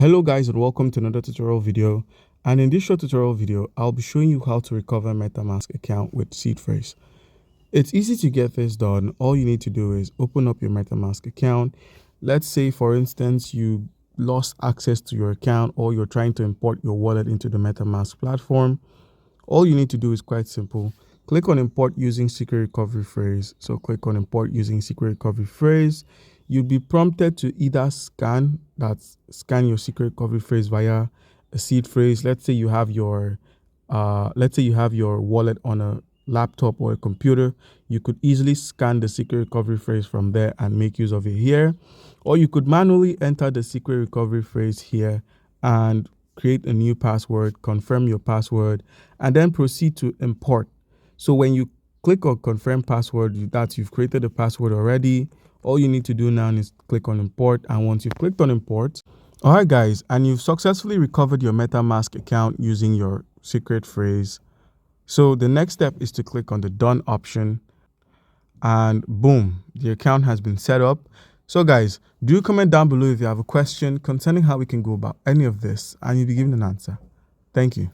Hello guys, and welcome to another tutorial video. And in this short tutorial video, I'll be showing you how to recover MetaMask account with seed phrase. It's easy to get this done. All you need to do is open up your MetaMask account. Let's say, for instance, you lost access to your account or you're trying to import your wallet into the MetaMask platform. All you need to do is quite simple. Click on import using secret recovery phrase. So click on import using secret recovery phrase. You'll be prompted to either scan your secret recovery phrase via a seed phrase. Let's say you have your wallet on a laptop or a computer. You could easily scan the secret recovery phrase from there and make use of it here. Or you could manually enter the secret recovery phrase here and create a new password, confirm your password, and then proceed to import. So when you click on confirm password, you've created a password already. All you need to do now is click on import. And once you've clicked on import, all right guys, and you've successfully recovered your MetaMask account using your secret phrase. So the next step is to click on the done option, and boom, the account has been set up. So guys, do comment down below if you have a question concerning how we can go about any of this and you'll be given an answer. Thank you.